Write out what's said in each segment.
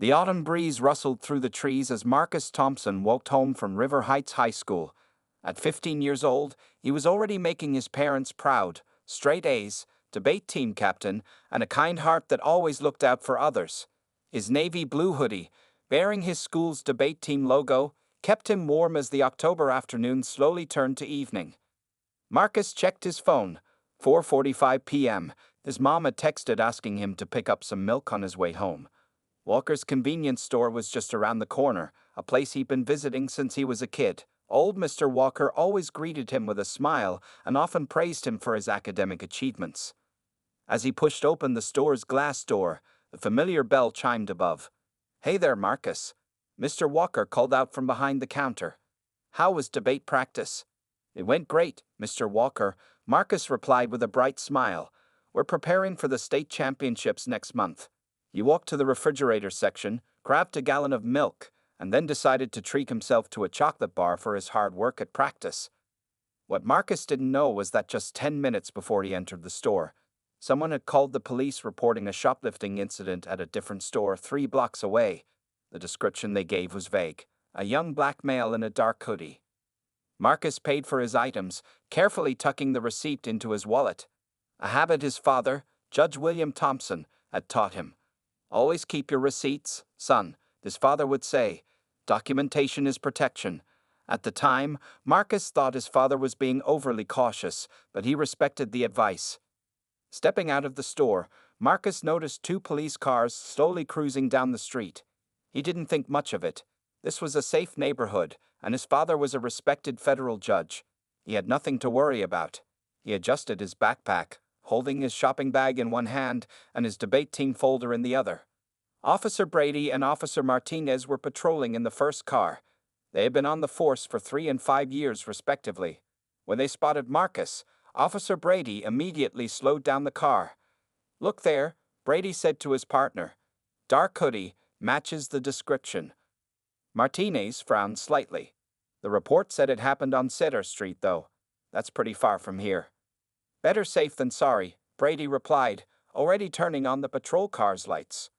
The autumn breeze rustled through the trees as Marcus Thompson walked home from River Heights High School. At 15 years old, he was already making his parents proud: straight A's, debate team captain, and a kind heart that always looked out for others. His navy blue hoodie, bearing his school's debate team logo, kept him warm as the October afternoon slowly turned to evening. Marcus checked his phone. 4:45 p.m. His mom had texted asking him to pick up some milk on his way home. Walker's convenience store was just around the corner, a place he'd been visiting since he was a kid. Old Mr. Walker always greeted him with a smile and often praised him for his academic achievements. As he pushed open the store's glass door, the familiar bell chimed above. "Hey there, Marcus," Mr. Walker called out from behind the counter. "How was debate practice?" "It went great, Mr. Walker," Marcus replied with a bright smile. "We're preparing for the state championships next month." He walked to the refrigerator section, grabbed a gallon of milk, and then decided to treat himself to a chocolate bar for his hard work at practice. What Marcus didn't know was that just 10 minutes before he entered the store, someone had called the police reporting a shoplifting incident at a different store 3 blocks away. The description they gave was vague: a young black male in a dark hoodie. Marcus paid for his items, carefully tucking the receipt into his wallet, a habit his father, Judge William Thompson, had taught him. "Always keep your receipts, son," his father would say. "Documentation is protection." At the time, Marcus thought his father was being overly cautious, but he respected the advice. Stepping out of the store, Marcus noticed 2 police cars slowly cruising down the street. He didn't think much of it. This was a safe neighborhood, and his father was a respected federal judge. He had nothing to worry about. He adjusted his backpack, holding his shopping bag in one hand and his debate team folder in the other. Officer Brady and Officer Martinez were patrolling in the first car. They had been on the force for 3 and 5 years, respectively. When they spotted Marcus, Officer Brady immediately slowed down the car. "Look there," Brady said to his partner. "Dark hoodie, matches the description." Martinez frowned slightly. "The report said it happened on Cedar Street, though. That's pretty far from here." "Better safe than sorry," Brady replied, already turning on the patrol car's lights.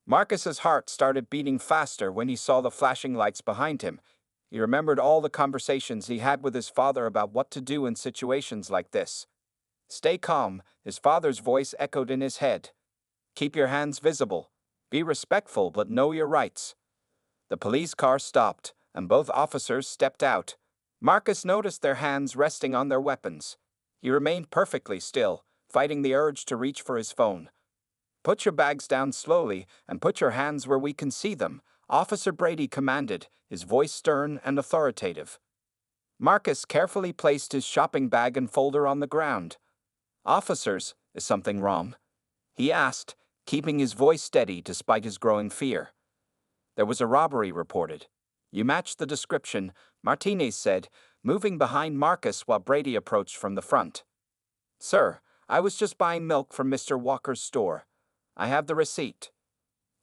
Marcus's heart started beating faster when he saw the flashing lights behind him. He remembered all the conversations he had with his father about what to do in situations like this. "Stay calm," his father's voice echoed in his head. "Keep your hands visible. Be respectful, but know your rights." The police car stopped, and both officers stepped out. Marcus noticed their hands resting on their weapons. He remained perfectly still, fighting the urge to reach for his phone. "Put your bags down slowly and put your hands where we can see them," Officer Brady commanded, his voice stern and authoritative. Marcus carefully placed his shopping bag and folder on the ground. "Officers, is something wrong?" he asked, keeping his voice steady despite his growing fear. "There was a robbery reported." "You matched the description," Martinez said, moving behind Marcus while Brady approached from the front. "Sir, I was just buying milk from Mr. Walker's store. I have the receipt."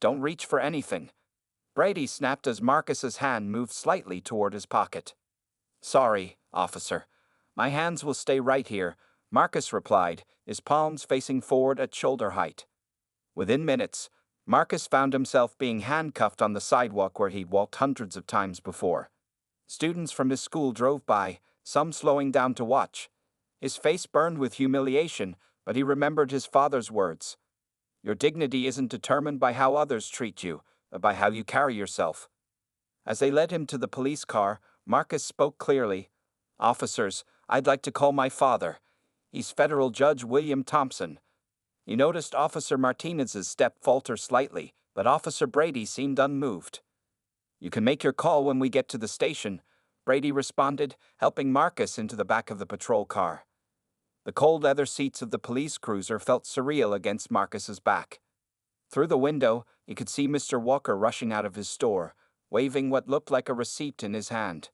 "Don't reach for anything," Brady snapped as Marcus's hand moved slightly toward his pocket. "Sorry, officer. My hands will stay right here," Marcus replied, his palms facing forward at shoulder height. Within minutes, Marcus found himself being handcuffed on the sidewalk where he'd walked hundreds of times before. Students from his school drove by, some slowing down to watch. His face burned with humiliation, but he remembered his father's words. "Your dignity isn't determined by how others treat you, but by how you carry yourself." As they led him to the police car, Marcus spoke clearly. "Officers, I'd like to call my father. He's Federal Judge William Thompson." He noticed Officer Martinez's step falter slightly, but Officer Brady seemed unmoved. "You can make your call when we get to the station," Brady responded, helping Marcus into the back of the patrol car. The cold leather seats of the police cruiser felt surreal against Marcus's back. Through the window, he could see Mr. Walker rushing out of his store, waving what looked like a receipt in his hand.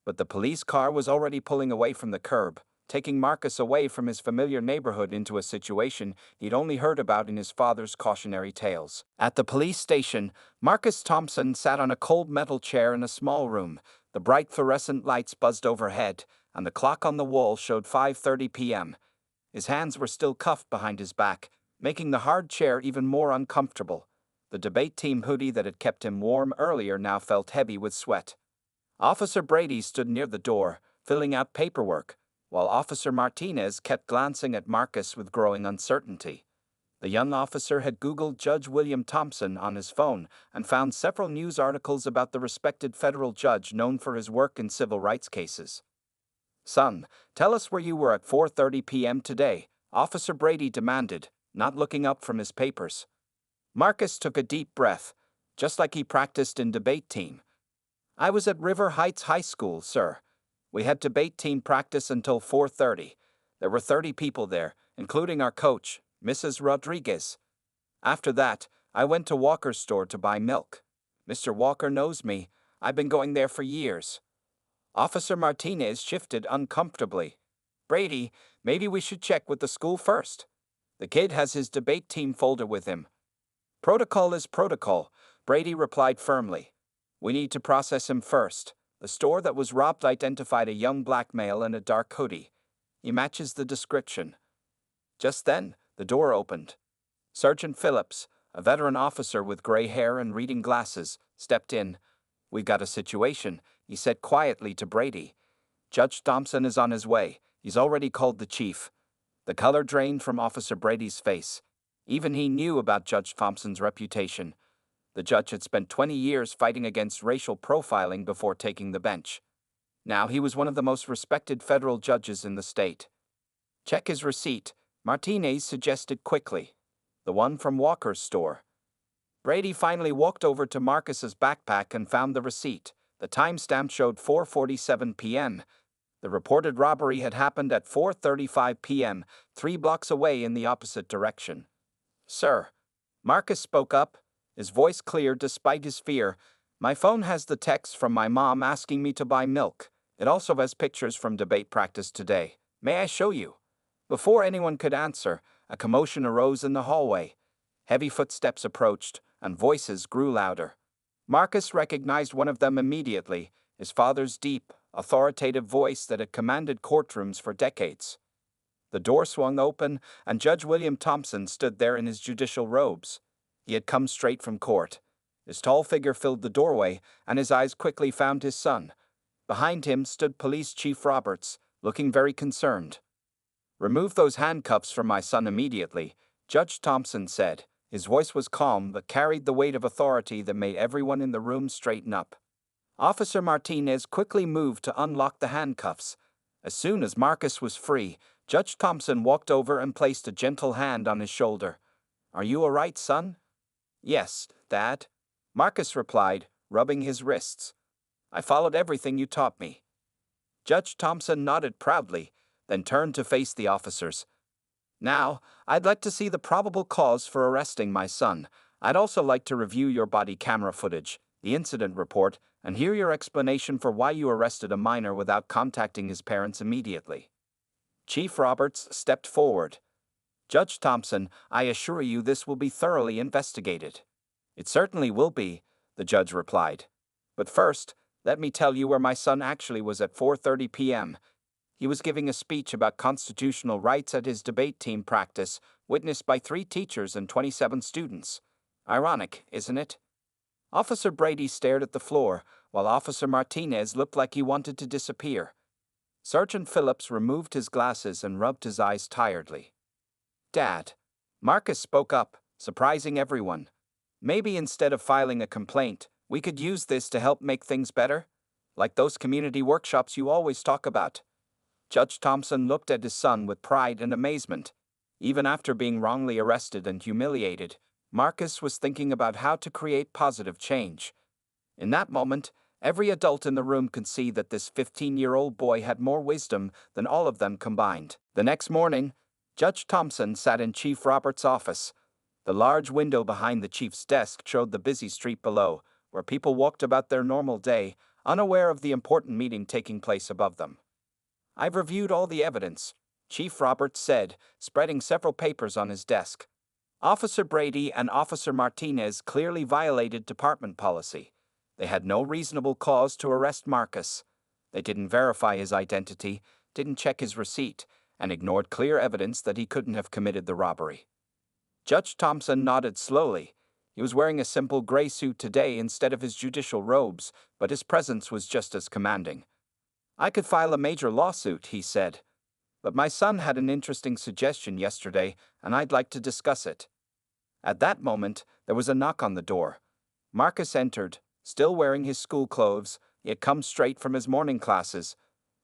But the police car was already pulling away from the curb, taking Marcus away from his familiar neighborhood into a situation he'd only heard about in his father's cautionary tales. At the police station, Marcus Thompson sat on a cold metal chair in a small room. The bright fluorescent lights buzzed overhead, and the clock on the wall showed 5:30 p.m. His hands were still cuffed behind his back, making the hard chair even more uncomfortable. The debate team hoodie that had kept him warm earlier now felt heavy with sweat. Officer Brady stood near the door, filling out paperwork, while Officer Martinez kept glancing at Marcus with growing uncertainty. The young officer had Googled Judge William Thompson on his phone and found several news articles about the respected federal judge known for his work in civil rights cases. "Son, tell us where you were at 4:30 p.m. today," Officer Brady demanded, not looking up from his papers. Marcus took a deep breath, just like he practiced in debate team. "I was at River Heights High School, sir. We had debate team practice until 4:30. There were 30 people there, including our coach, Mrs. Rodriguez. After that, I went to Walker's store to buy milk. Mr. Walker knows me. I've been going there for years." Officer Martinez shifted uncomfortably. "Brady, maybe we should check with the school first. The kid has his debate team folder with him." "Protocol is protocol," Brady replied firmly. "We need to process him first. The store that was robbed identified a young black male in a dark hoodie. He matches the description." Just then, the door opened. Sergeant Phillips, a veteran officer with gray hair and reading glasses, stepped in. "We've got a situation," he said quietly to Brady. "Judge Thompson is on his way. He's already called the chief." The color drained from Officer Brady's face. Even he knew about Judge Thompson's reputation. The judge had spent 20 years fighting against racial profiling before taking the bench. Now he was one of the most respected federal judges in the state. "Check his receipt," Martinez suggested quickly. "The one from Walker's store." Brady finally walked over to Marcus's backpack and found the receipt. The timestamp showed 4:47 p.m. The reported robbery had happened at 4:35 p.m., 3 blocks away in the opposite direction. "Sir," Marcus spoke up, his voice clear despite his fear, "my phone has the text from my mom asking me to buy milk. It also has pictures from debate practice today. May I show you?" Before anyone could answer, a commotion arose in the hallway. Heavy footsteps approached, and voices grew louder. Marcus recognized one of them immediately, his father's deep, authoritative voice that had commanded courtrooms for decades. The door swung open, and Judge William Thompson stood there in his judicial robes. He had come straight from court. His tall figure filled the doorway, and his eyes quickly found his son. Behind him stood Police Chief Roberts, looking very concerned. "Remove those handcuffs from my son immediately," Judge Thompson said. His voice was calm but carried the weight of authority that made everyone in the room straighten up. Officer Martinez quickly moved to unlock the handcuffs. As soon as Marcus was free, Judge Thompson walked over and placed a gentle hand on his shoulder. "Are you all right, son?" "Yes, Dad," Marcus replied, rubbing his wrists. "I followed everything you taught me." Judge Thompson nodded proudly, then turned to face the officers. "Now, I'd like to see the probable cause for arresting my son. I'd also like to review your body camera footage, the incident report, and hear your explanation for why you arrested a minor without contacting his parents immediately." Chief Roberts stepped forward. "Judge Thompson, I assure you this will be thoroughly investigated." "It certainly will be," the judge replied. "But first, let me tell you where my son actually was at 4:30 p.m. He was giving a speech about constitutional rights at his debate team practice, witnessed by 3 teachers and 27 students. Ironic, isn't it?" Officer Brady stared at the floor, while Officer Martinez looked like he wanted to disappear. Sergeant Phillips removed his glasses and rubbed his eyes tiredly. "Dad," Marcus spoke up, surprising everyone. "Maybe instead of filing a complaint, we could use this to help make things better? Like those community workshops you always talk about." Judge Thompson looked at his son with pride and amazement. Even after being wrongly arrested and humiliated, Marcus was thinking about how to create positive change. In that moment, every adult in the room could see that this 15-year-old boy had more wisdom than all of them combined. The next morning, Judge Thompson sat in Chief Roberts' office. The large window behind the chief's desk showed the busy street below, where people walked about their normal day, unaware of the important meeting taking place above them. "I've reviewed all the evidence," Chief Roberts said, spreading several papers on his desk. Officer Brady and Officer Martinez clearly violated department policy. They had no reasonable cause to arrest Marcus. They didn't verify his identity, didn't check his receipt, and ignored clear evidence that he couldn't have committed the robbery. Judge Thompson nodded slowly. He was wearing a simple gray suit today instead of his judicial robes, but his presence was just as commanding. "I could file a major lawsuit," he said. "But my son had an interesting suggestion yesterday, and I'd like to discuss it." At that moment, there was a knock on the door. Marcus entered, still wearing his school clothes. He had come straight from his morning classes.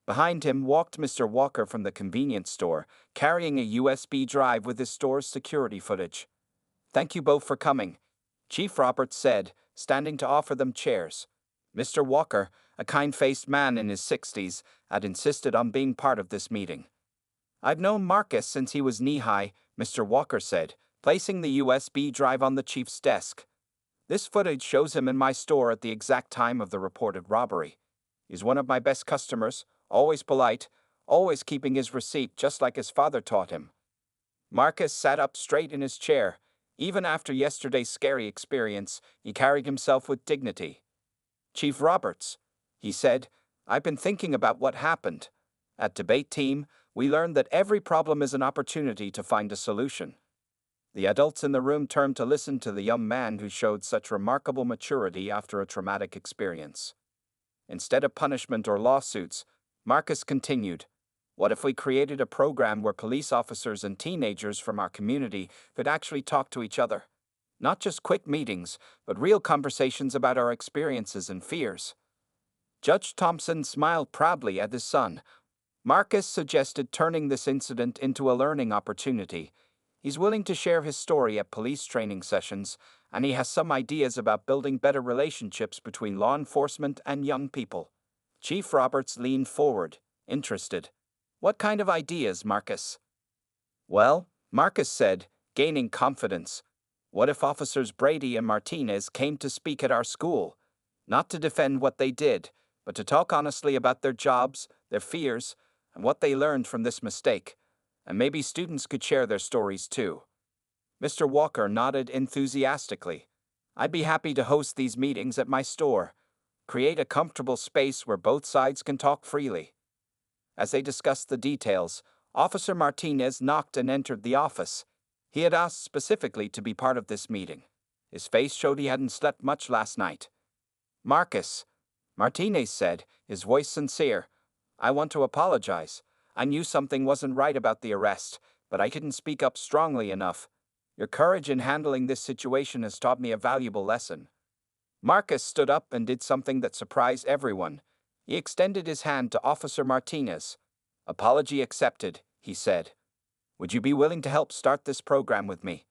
Behind him walked Mr. Walker from the convenience store, carrying a USB drive with his store's security footage. "Thank you both for coming," Chief Roberts said, standing to offer them chairs. Mr. Walker, a kind-faced man in his 60s, had insisted on being part of this meeting. "I've known Marcus since he was knee-high," Mr. Walker said, placing the USB drive on the chief's desk. "This footage shows him in my store at the exact time of the reported robbery. He's one of my best customers, always polite, always keeping his receipt just like his father taught him." Marcus sat up straight in his chair. Even after yesterday's scary experience, he carried himself with dignity. "Chief Roberts," he said, "I've been thinking about what happened. At Debate Team, we learned that every problem is an opportunity to find a solution." The adults in the room turned to listen to the young man who showed such remarkable maturity after a traumatic experience. Instead of punishment or lawsuits, Marcus continued, "What if we created a program where police officers and teenagers from our community could actually talk to each other? Not just quick meetings, but real conversations about our experiences and fears." Judge Thompson smiled proudly at his son. Marcus suggested turning this incident into a learning opportunity. He's willing to share his story at police training sessions, and he has some ideas about building better relationships between law enforcement and young people. Chief Roberts leaned forward, interested. "What kind of ideas, Marcus?" "Well," Marcus said, gaining confidence, "what if Officers Brady and Martinez came to speak at our school? Not to defend what they did, but to talk honestly about their jobs, their fears, and what they learned from this mistake. And maybe students could share their stories too." Mr. Walker nodded enthusiastically. "I'd be happy to host these meetings at my store. Create a comfortable space where both sides can talk freely." As they discussed the details, Officer Martinez knocked and entered the office. He had asked specifically to be part of this meeting. His face showed he hadn't slept much last night. "Marcus," Martinez said, his voice sincere, "I want to apologize. I knew something wasn't right about the arrest, but I didn't speak up strongly enough. Your courage in handling this situation has taught me a valuable lesson." Marcus stood up and did something that surprised everyone. He extended his hand to Officer Martinez. "Apology accepted," he said. "Would you be willing to help start this program with me?"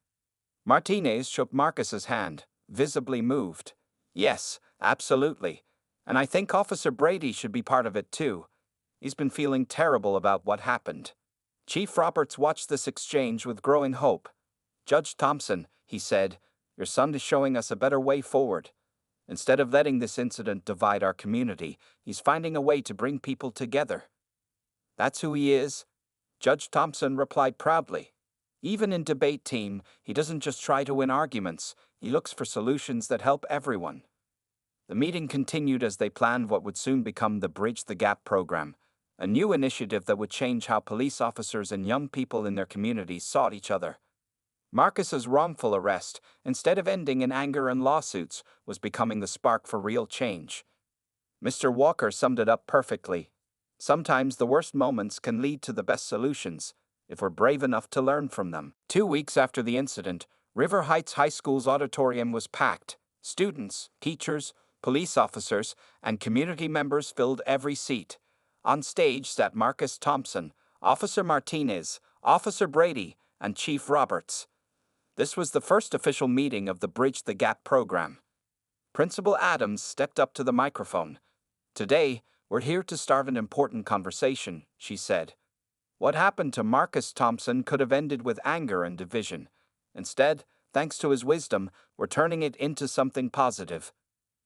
Martinez shook Marcus's hand, visibly moved. "Yes, absolutely. And I think Officer Brady should be part of it too. He's been feeling terrible about what happened." Chief Roberts watched this exchange with growing hope. "Judge Thompson," he said, "your son is showing us a better way forward. Instead of letting this incident divide our community, he's finding a way to bring people together." "That's who he is," Judge Thompson replied proudly. "Even in Debate Team, he doesn't just try to win arguments, he looks for solutions that help everyone." The meeting continued as they planned what would soon become the Bridge the Gap program, a new initiative that would change how police officers and young people in their communities saw each other. Marcus's wrongful arrest, instead of ending in anger and lawsuits, was becoming the spark for real change. Mr. Walker summed it up perfectly. "Sometimes the worst moments can lead to the best solutions, if we're brave enough to learn from them." 2 weeks after the incident, River Heights High School's auditorium was packed. Students, teachers, police officers, and community members filled every seat. On stage sat Marcus Thompson, Officer Martinez, Officer Brady, and Chief Roberts. This was the first official meeting of the Bridge the Gap program. Principal Adams stepped up to the microphone. "Today, we're here to start an important conversation," she said. "What happened to Marcus Thompson could have ended with anger and division. Instead, thanks to his wisdom, we're turning it into something positive."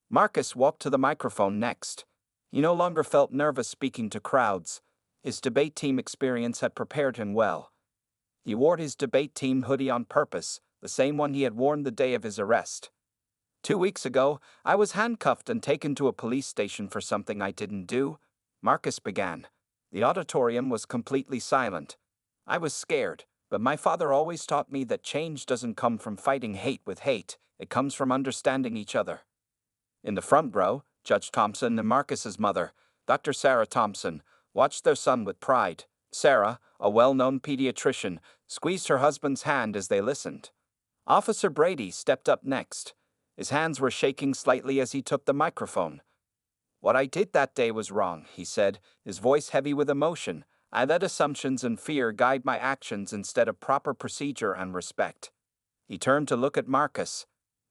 Marcus walked to the microphone next. He no longer felt nervous speaking to crowds. His Debate Team experience had prepared him well. He wore his Debate Team hoodie on purpose, the same one he had worn the day of his arrest. 2 weeks ago, I was handcuffed and taken to a police station for something I didn't do," Marcus began. The auditorium was completely silent. "I was scared, but my father always taught me that change doesn't come from fighting hate with hate, It comes from understanding each other. In the front row, Judge Thompson and Marcus's mother, Dr. Sarah Thompson, watched their son with pride. Sarah, a well-known pediatrician, squeezed her husband's hand as they listened. Officer Brady stepped up next. His hands were shaking slightly as he took the microphone. "What I did that day was wrong," he said, his voice heavy with emotion. "I let assumptions and fear guide my actions instead of proper procedure and respect." He turned to look at Marcus.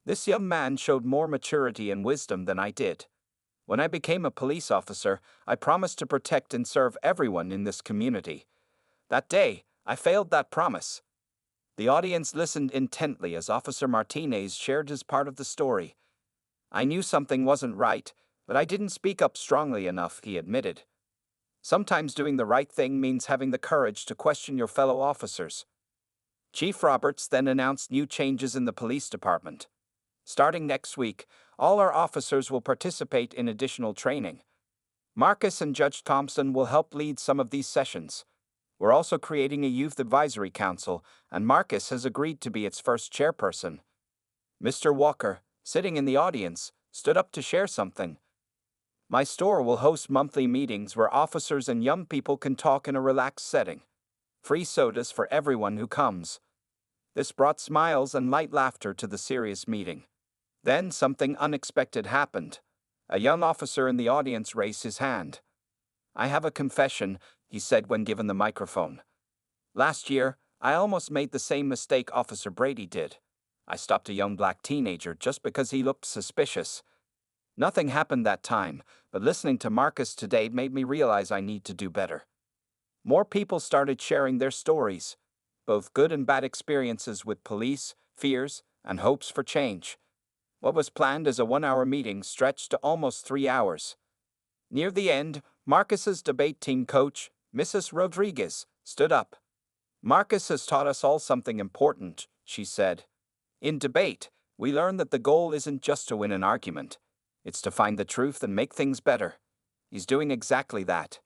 This young man showed more maturity and wisdom than I did. When I became a police officer, I promised to protect and serve everyone in this community. That day, I failed that promise. The audience listened intently as Officer Martinez shared his part of the story. "I knew something wasn't right, but I didn't speak up strongly enough," he admitted. Sometimes doing the right thing means having the courage to question your fellow officers. Chief Roberts then announced new changes in the police department. Starting next week, all our officers will participate in additional training. Marcus and Judge Thompson will help lead some of these sessions. We're also creating a youth advisory council, and Marcus has agreed to be its first chairperson. Mr. Walker, sitting in the audience, stood up to share something. "My store will host monthly meetings where officers and young people can talk in a relaxed setting. Free sodas for everyone who comes." This brought smiles and light laughter to the serious meeting. Then something unexpected happened. A young officer in the audience raised his hand. "I have a confession," he said when given the microphone. "Last year, I almost made the same mistake Officer Brady did. I stopped a young black teenager just because he looked suspicious. Nothing happened that time, but listening to Marcus today made me realize I need to do better." More people started sharing their stories, both good and bad experiences with police, fears, and hopes for change. What was planned as a 1-hour meeting stretched to almost 3 hours. Near the end, Marcus's debate team coach, Mrs. Rodriguez, stood up. "Marcus has taught us all something important," she said. "In debate, we learn that the goal isn't just to win an argument. It's to find the truth and make things better. He's doing exactly that."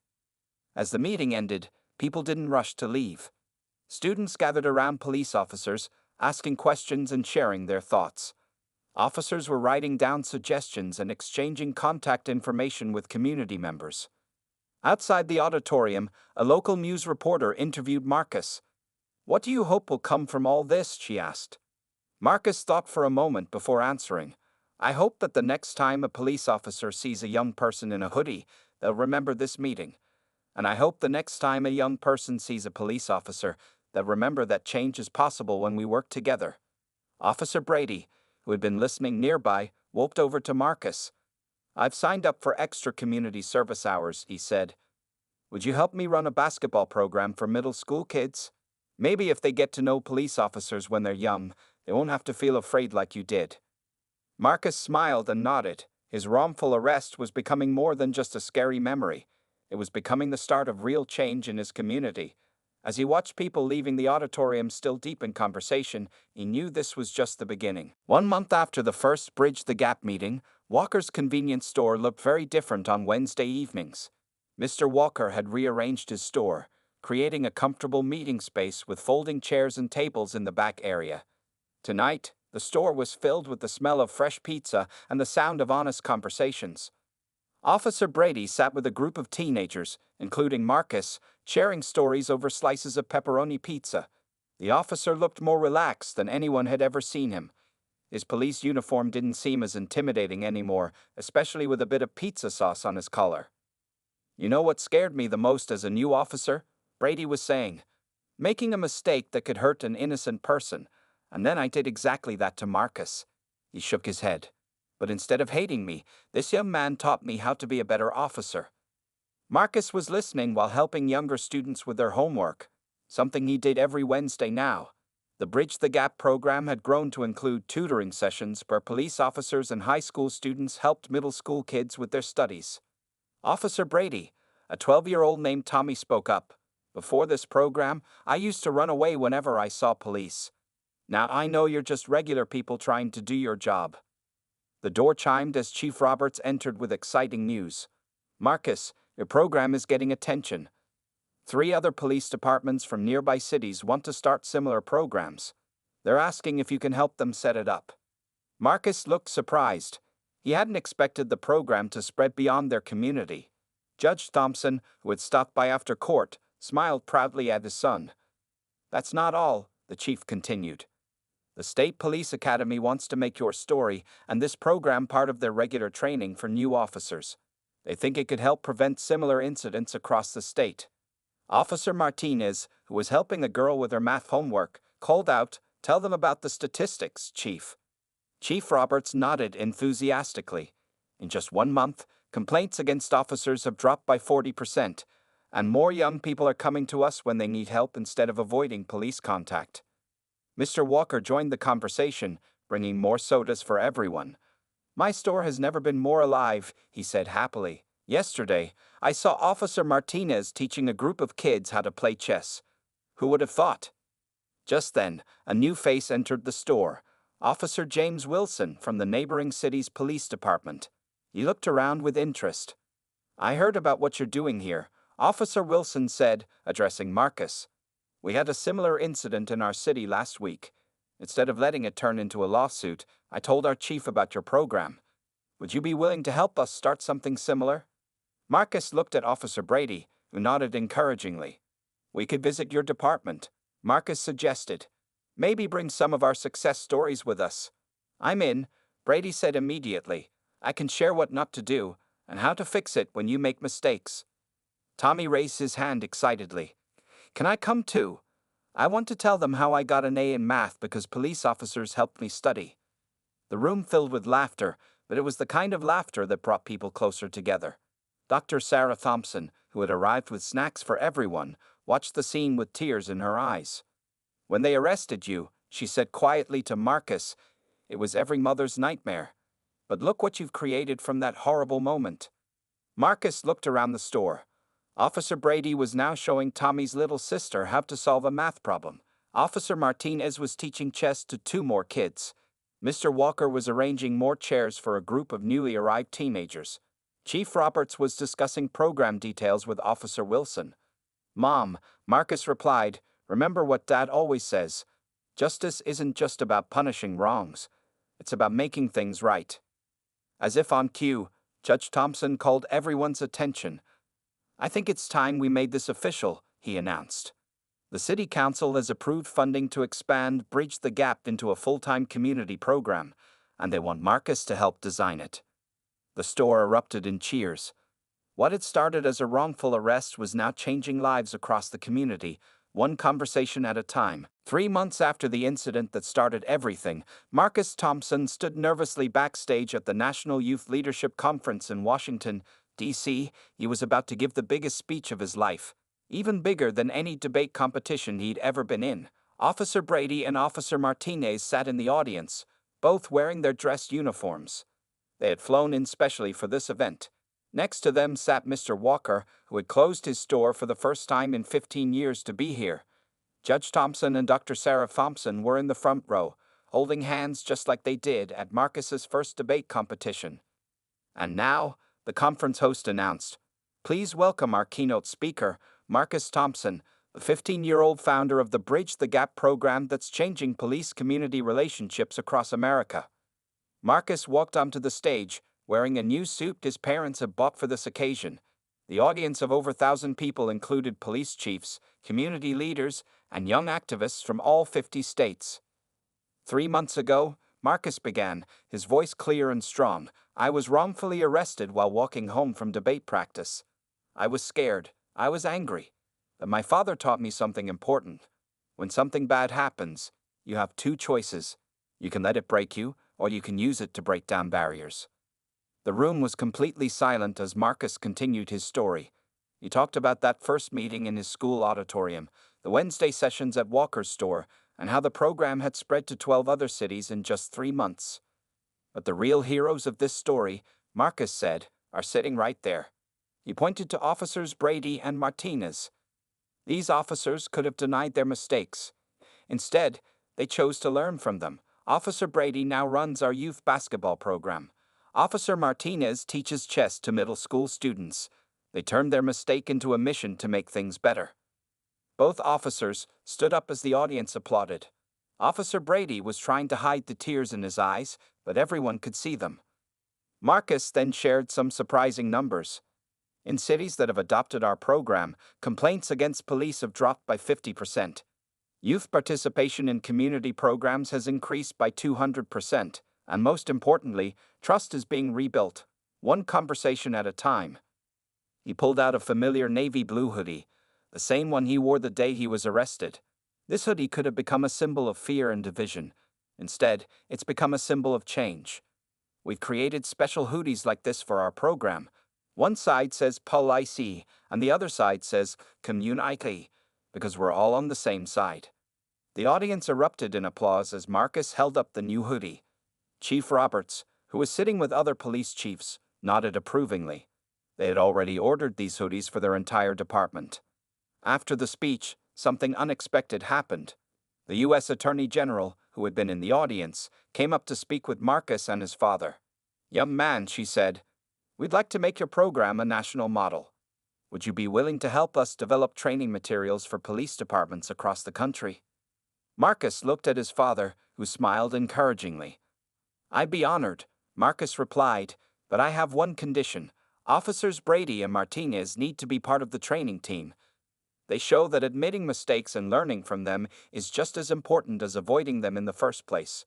As the meeting ended, people didn't rush to leave. Students gathered around police officers, asking questions and sharing their thoughts. Officers were writing down suggestions and exchanging contact information with community members. Outside the auditorium, a local news reporter interviewed Marcus. "What do you hope will come from all this?" she asked. Marcus thought for a moment before answering. "I hope that the next time a police officer sees a young person in a hoodie, they'll remember this meeting. And I hope the next time a young person sees a police officer, they'll remember that change is possible when we work together." Officer Brady, who had been listening nearby, walked over to Marcus. "I've signed up for extra community service hours," he said. "Would you help me run a basketball program for middle school kids? Maybe if they get to know police officers when they're young, they won't have to feel afraid like you did." Marcus smiled and nodded. His wrongful arrest was becoming more than just a scary memory. It was becoming the start of real change in his community. As he watched people leaving the auditorium still deep in conversation, he knew this was just the beginning. 1 month after the first Bridge the Gap meeting, Walker's convenience store looked very different on Wednesday evenings. Mr. Walker had rearranged his store, creating a comfortable meeting space with folding chairs and tables in the back area. Tonight, the store was filled with the smell of fresh pizza and the sound of honest conversations. Officer Brady sat with a group of teenagers, including Marcus, sharing stories over slices of pepperoni pizza. The officer looked more relaxed than anyone had ever seen him. His police uniform didn't seem as intimidating anymore, especially with a bit of pizza sauce on his collar. "You know what scared me the most as a new officer?" Brady was saying. "Making a mistake that could hurt an innocent person. And then I did exactly that to Marcus." He shook his head. "But instead of hating me, this young man taught me how to be a better officer." Marcus was listening while helping younger students with their homework, something he did every Wednesday now. The Bridge the Gap program had grown to include tutoring sessions where police officers and high school students helped middle school kids with their studies. Officer Brady, a 12-year-old named Tommy, spoke up. "Before this program, I used to run away whenever I saw police. Now I know you're just regular people trying to do your job." The door chimed as Chief Roberts entered with exciting news. "Marcus, your program is getting attention. 3 other police departments from nearby cities want to start similar programs. They're asking if you can help them set it up." Marcus looked surprised. He hadn't expected the program to spread beyond their community. Judge Thompson, who had stopped by after court, smiled proudly at his son. "That's not all," the chief continued. "The State Police Academy wants to make your story and this program part of their regular training for new officers. They think it could help prevent similar incidents across the state." Officer Martinez, who was helping a girl with her math homework, called out, "Tell them about the statistics, Chief." Chief Roberts nodded enthusiastically. In just 1 month, complaints against officers have dropped by 40%, and more young people are coming to us when they need help instead of avoiding police contact. Mr. Walker joined the conversation, bringing more sodas for everyone. "My store has never been more alive," he said happily. "Yesterday, I saw Officer Martinez teaching a group of kids how to play chess. Who would have thought?" Just then, a new face entered the store. Officer James Wilson from the neighboring city's police department. He looked around with interest. "I heard about what you're doing here," Officer Wilson said, addressing Marcus. "We had a similar incident in our city last week. Instead of letting it turn into a lawsuit, I told our chief about your program. Would you be willing to help us start something similar?" Marcus looked at Officer Brady, who nodded encouragingly. "We could visit your department," Marcus suggested. "Maybe bring some of our success stories with us." "I'm in," Brady said immediately. "I can share what not to do and how to fix it when you make mistakes." Tommy raised his hand excitedly. "Can I come too? I want to tell them how I got an A in math because police officers helped me study." The room filled with laughter, but it was the kind of laughter that brought people closer together. Dr. Sarah Thompson, who had arrived with snacks for everyone, watched the scene with tears in her eyes. "When they arrested you," she said quietly to Marcus, "it was every mother's nightmare. But look what you've created from that horrible moment." Marcus looked around the store. Officer Brady was now showing Tommy's little sister how to solve a math problem. Officer Martinez was teaching chess to 2 more kids. Mr. Walker was arranging more chairs for a group of newly arrived teenagers. Chief Roberts was discussing program details with Officer Wilson. "Mom," Marcus replied, "remember what Dad always says. Justice isn't just about punishing wrongs. It's about making things right." As if on cue, Judge Thompson called everyone's attention. "I think it's time we made this official," he announced. "The City Council has approved funding to expand Bridge the Gap into a full-time community program, and they want Marcus to help design it." The store erupted in cheers. What had started as a wrongful arrest was now changing lives across the community, one conversation at a time. 3 months after the incident that started everything, Marcus Thompson stood nervously backstage at the National Youth Leadership Conference in Washington, D.C. He was about to give the biggest speech of his life, even bigger than any debate competition he'd ever been in. Officer Brady and Officer Martinez sat in the audience, both wearing their dress uniforms. They had flown in specially for this event. Next to them sat Mr. Walker, who had closed his store for the first time in 15 years to be here. Judge Thompson and Dr. Sarah Thompson were in the front row, holding hands just like they did at Marcus's first debate competition. And now, the conference host announced, "Please welcome our keynote speaker, Marcus Thompson, the 15-year-old founder of the Bridge the Gap program that's changing police-community relationships across America." Marcus walked onto the stage, wearing a new suit his parents had bought for this occasion. The audience of over 1,000 people included police chiefs, community leaders, and young activists from all 50 states. 3 months ago, Marcus began, his voice clear and strong. "I was wrongfully arrested while walking home from debate practice. I was scared. I was angry. But my father taught me something important. When something bad happens, you have 2 choices. You can let it break you, or you can use it to break down barriers." The room was completely silent as Marcus continued his story. He talked about that first meeting in his school auditorium, the Wednesday sessions at Walker's store, and how the program had spread to 12 other cities in just 3 months. But the real heroes of this story, Marcus said, are sitting right there. He pointed to Officers Brady and Martinez. These officers could have denied their mistakes. Instead, they chose to learn from them. Officer Brady now runs our youth basketball program. Officer Martinez teaches chess to middle school students. They turned their mistake into a mission to make things better. Both officers stood up as the audience applauded. Officer Brady was trying to hide the tears in his eyes, but everyone could see them. Marcus then shared some surprising numbers. In cities that have adopted our program, complaints against police have dropped by 50%. Youth participation in community programs has increased by 200%, and most importantly, trust is being rebuilt, one conversation at a time. He pulled out a familiar navy blue hoodie, the same one he wore the day he was arrested. This hoodie could have become a symbol of fear and division. Instead, it's become a symbol of change. We've created special hoodies like this for our program. One side says Policy, and the other side says Community, because we're all on the same side. The audience erupted in applause as Marcus held up the new hoodie. Chief Roberts, who was sitting with other police chiefs, nodded approvingly. They had already ordered these hoodies for their entire department. After the speech, something unexpected happened. The U.S. Attorney General, who had been in the audience, came up to speak with Marcus and his father. "Young man," she said, "we'd like to make your program a national model. Would you be willing to help us develop training materials for police departments across the country?" Marcus looked at his father, who smiled encouragingly. "I'd be honored," Marcus replied, "but I have one condition. Officers Brady and Martinez need to be part of the training team. They show that admitting mistakes and learning from them is just as important as avoiding them in the first place."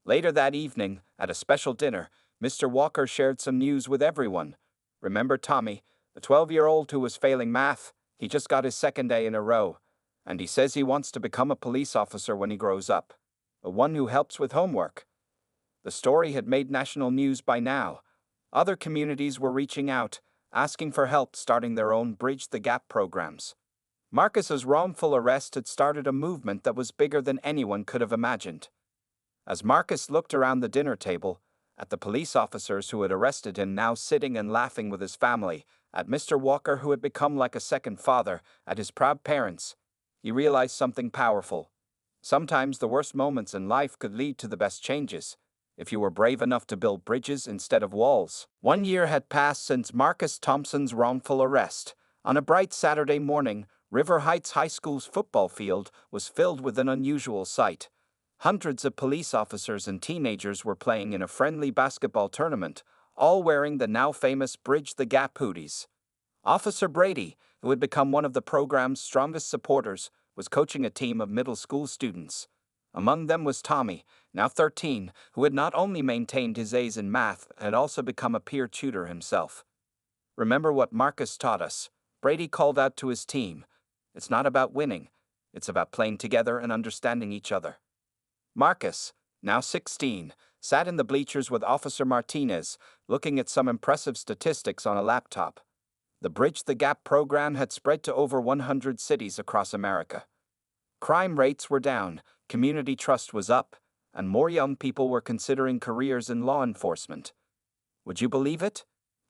Later that evening, at a special dinner, Mr. Walker shared some news with everyone. "Remember Tommy, the 12-year-old who was failing math? He just got his second A in a row, and he says he wants to become a police officer when he grows up. The one who helps with homework." The story had made national news by now. Other communities were reaching out, asking for help starting their own Bridge the Gap programs. Marcus's wrongful arrest had started a movement that was bigger than anyone could have imagined. As Marcus looked around the dinner table, at the police officers who had arrested him now sitting and laughing with his family, at Mr. Walker who had become like a second father, at his proud parents, he realized something powerful. Sometimes the worst moments in life could lead to the best changes, if you were brave enough to build bridges instead of walls. 1 year had passed since Marcus Thompson's wrongful arrest. On a bright Saturday morning, River Heights High School's football field was filled with an unusual sight. Hundreds of police officers and teenagers were playing in a friendly basketball tournament, all wearing the now famous Bridge the Gap hoodies. Officer Brady, who had become one of the program's strongest supporters, was coaching a team of middle school students. Among them was Tommy, now 13, who had not only maintained his A's in math, had also become a peer tutor himself. "Remember what Marcus taught us," Brady called out to his team. "It's not about winning. It's about playing together and understanding each other." Marcus, now 16, sat in the bleachers with Officer Martinez, looking at some impressive statistics on a laptop. The Bridge the Gap program had spread to over 100 cities across America. Crime rates were down, community trust was up, and more young people were considering careers in law enforcement. "Would you believe it?"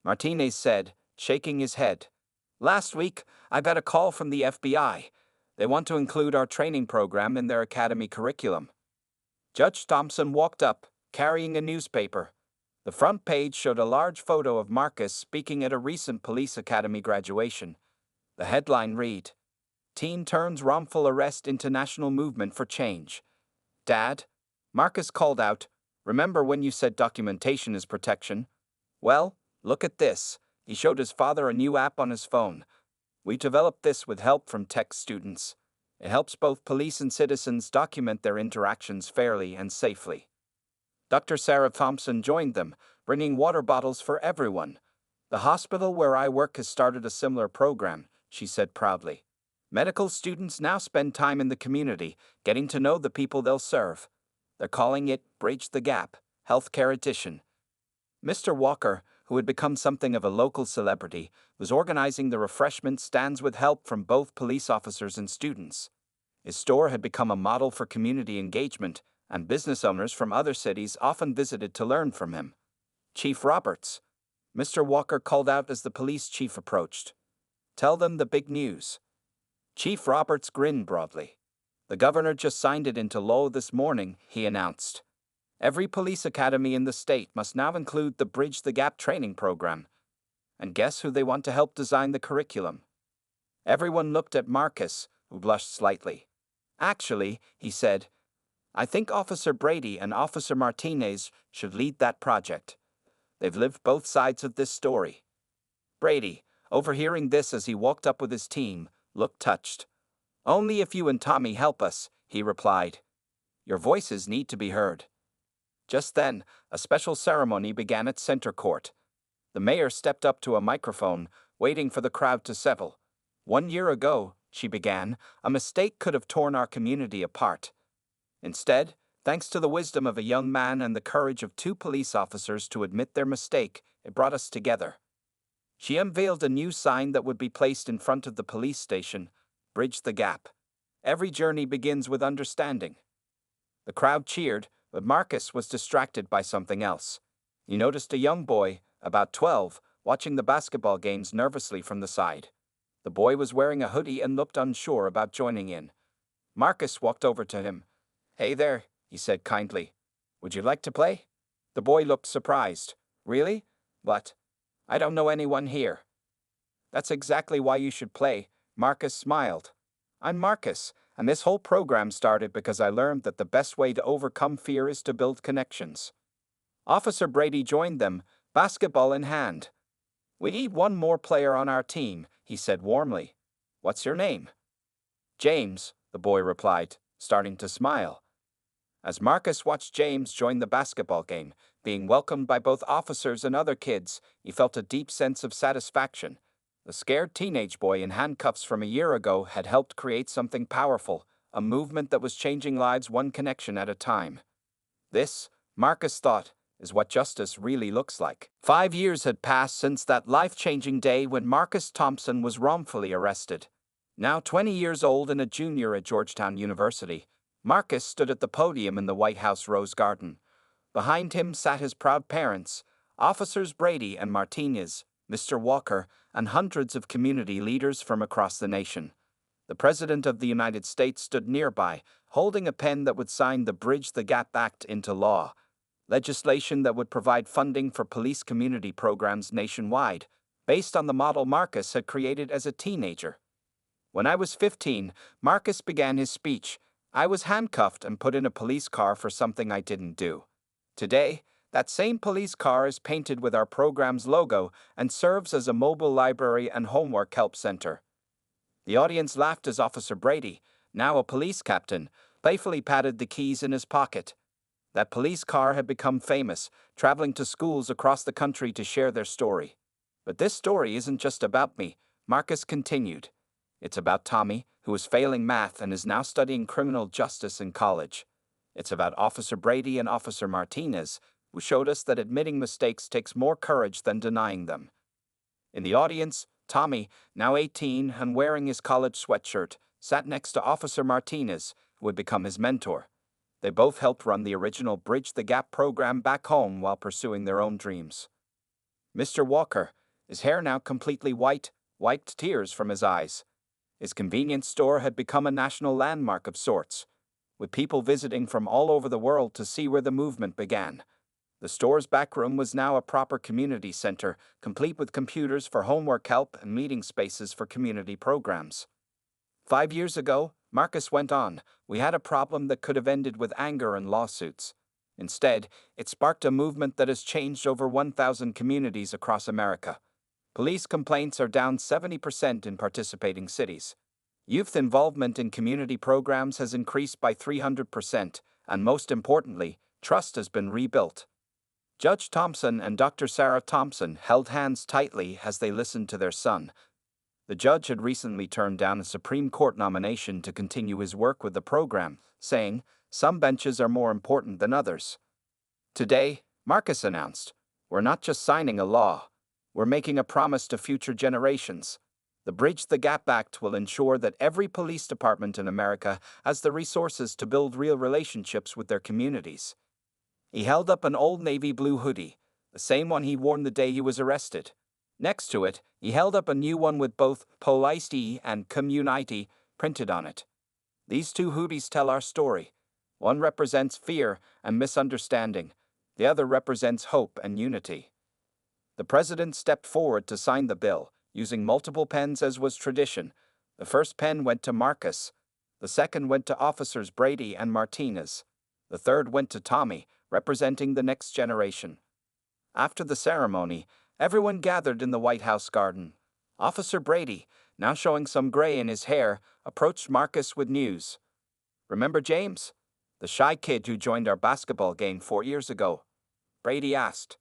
Martinez said, shaking his head. "Last week, I got a call from the FBI. They want to include our training program in their academy curriculum." Judge Thompson walked up, carrying a newspaper. The front page showed a large photo of Marcus speaking at a recent police academy graduation. The headline read, "Teen Turns Wrongful Arrest into National Movement for Change." "Dad," Marcus called out, "remember when you said documentation is protection? Well, look at this." He showed his father a new app on his phone. "We developed this with help from tech students. It helps both police and citizens document their interactions fairly and safely." Dr. Sarah Thompson joined them, bringing water bottles for everyone. "The hospital where I work has started a similar program," she said proudly. "Medical students now spend time in the community, getting to know the people they'll serve. They're calling it Bridge the Gap, Healthcare Edition." Mr. Walker, who had become something of a local celebrity, was organizing the refreshment stands with help from both police officers and students. His store had become a model for community engagement, and business owners from other cities often visited to learn from him. "Chief Roberts," Mr. Walker called out as the police chief approached. "Tell them the big news." Chief Roberts grinned broadly. "The governor just signed it into law this morning," he announced. "Every police academy in the state must now include the Bridge the Gap training program. And guess who they want to help design the curriculum?" Everyone looked at Marcus, who blushed slightly. "Actually," he said, I think Officer Brady and Officer Martinez should lead that project. They've lived both sides of this story. Brady, overhearing this as he walked up with his team, looked touched. Only if you and Tommy help us, he replied. Your voices need to be heard. Just then, a special ceremony began at Center Court. The mayor stepped up to a microphone, waiting for the crowd to settle. 1 year ago, she began, a mistake could have torn our community apart. Instead, thanks to the wisdom of a young man and the courage of 2 police officers to admit their mistake, it brought us together. She unveiled a new sign that would be placed in front of the police station, Bridge the Gap. Every journey begins with understanding. The crowd cheered, but Marcus was distracted by something else. He noticed a young boy, about 12, watching the basketball games nervously from the side. The boy was wearing a hoodie and looked unsure about joining in. Marcus walked over to him. Hey there, he said kindly. Would you like to play? The boy looked surprised. Really? But I don't know anyone here. That's exactly why you should play, Marcus smiled. I'm Marcus, and this whole program started because I learned that the best way to overcome fear is to build connections. Officer Brady joined them, basketball in hand. We need one more player on our team, he said warmly. What's your name? James, the boy replied, starting to smile. As Marcus watched James join the basketball game, being welcomed by both officers and other kids, he felt a deep sense of satisfaction. The scared teenage boy in handcuffs from a year ago had helped create something powerful, a movement that was changing lives one connection at a time. This, Marcus thought, is what justice really looks like. 5 years had passed since that life-changing day when Marcus Thompson was wrongfully arrested. Now 20 years old and a junior at Georgetown University, Marcus stood at the podium in the White House Rose Garden. Behind him sat his proud parents, Officers Brady and Martinez, Mr. Walker, and hundreds of community leaders from across the nation. The President of the United States stood nearby, holding a pen that would sign the Bridge the Gap Act into law, legislation that would provide funding for police community programs nationwide, based on the model Marcus had created as a teenager. When I was 15, Marcus began his speech. I was handcuffed and put in a police car for something I didn't do. Today, that same police car is painted with our program's logo and serves as a mobile library and homework help center. The audience laughed as Officer Brady, now a police captain, playfully patted the keys in his pocket. That police car had become famous, traveling to schools across the country to share their story. But this story isn't just about me, Marcus continued. It's about Tommy, who is failing math and is now studying criminal justice in college. It's about Officer Brady and Officer Martinez, who showed us that admitting mistakes takes more courage than denying them. In the audience, Tommy, now 18 and wearing his college sweatshirt, sat next to Officer Martinez, who would become his mentor. They both helped run the original Bridge the Gap program back home while pursuing their own dreams. Mr. Walker, his hair now completely white, wiped tears from his eyes. His convenience store had become a national landmark of sorts, with people visiting from all over the world to see where the movement began. The store's back room was now a proper community center, complete with computers for homework help and meeting spaces for community programs. 5 years ago, Marcus went on, we had a problem that could have ended with anger and lawsuits. Instead, it sparked a movement that has changed over 1,000 communities across America. Police complaints are down 70% in participating cities. Youth involvement in community programs has increased by 300%, and most importantly, trust has been rebuilt. Judge Thompson and Dr. Sarah Thompson held hands tightly as they listened to their son. The judge had recently turned down a Supreme Court nomination to continue his work with the program, saying, some benches are more important than others. Today, Marcus announced, we're not just signing a law, we're making a promise to future generations. The Bridge the Gap Act will ensure that every police department in America has the resources to build real relationships with their communities. He held up an old navy blue hoodie, the same one he wore the day he was arrested. Next to it, he held up a new one with both Police and Community printed on it. These 2 hoodies tell our story. One represents fear and misunderstanding. The other represents hope and unity. The president stepped forward to sign the bill, using multiple pens as was tradition. The first pen went to Marcus. The second went to Officers Brady and Martinez. The third went to Tommy, representing the next generation. After the ceremony, everyone gathered in the White House garden. Officer Brady, now showing some gray in his hair, approached Marcus with news. "Remember James? The shy kid who joined our basketball game 4 years ago?" Brady asked.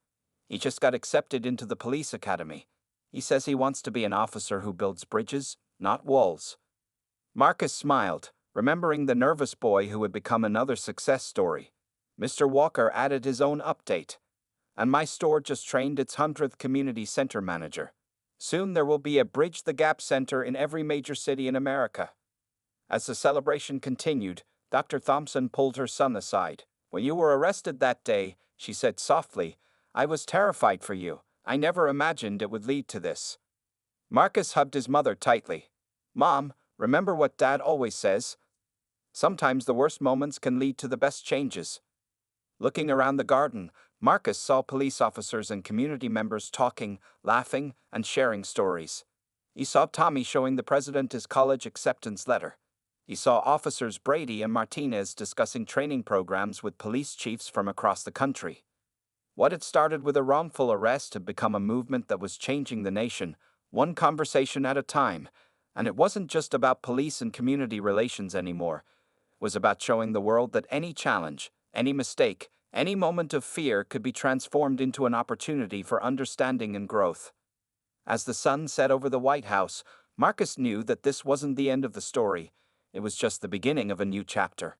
"He just got accepted into the police academy. He says he wants to be an officer who builds bridges, not walls." Marcus smiled, remembering the nervous boy who had become another success story. Mr. Walker added his own update. "And my store just trained its 100th community center manager. Soon there will be a Bridge the Gap center in every major city in America." As the celebration continued, Dr. Thompson pulled her son aside. "When you were arrested that day," she said softly, "I was terrified for you. I never imagined it would lead to this." Marcus hugged his mother tightly. "Mom, remember what Dad always says? Sometimes the worst moments can lead to the best changes." Looking around the garden, Marcus saw police officers and community members talking, laughing, and sharing stories. He saw Tommy showing the president his college acceptance letter. He saw officers Brady and Martinez discussing training programs with police chiefs from across the country. What had started with a wrongful arrest had become a movement that was changing the nation, one conversation at a time. And it wasn't just about police and community relations anymore. It was about showing the world that any challenge, any mistake, any moment of fear could be transformed into an opportunity for understanding and growth. As the sun set over the White House, Marcus knew that this wasn't the end of the story. It was just the beginning of a new chapter.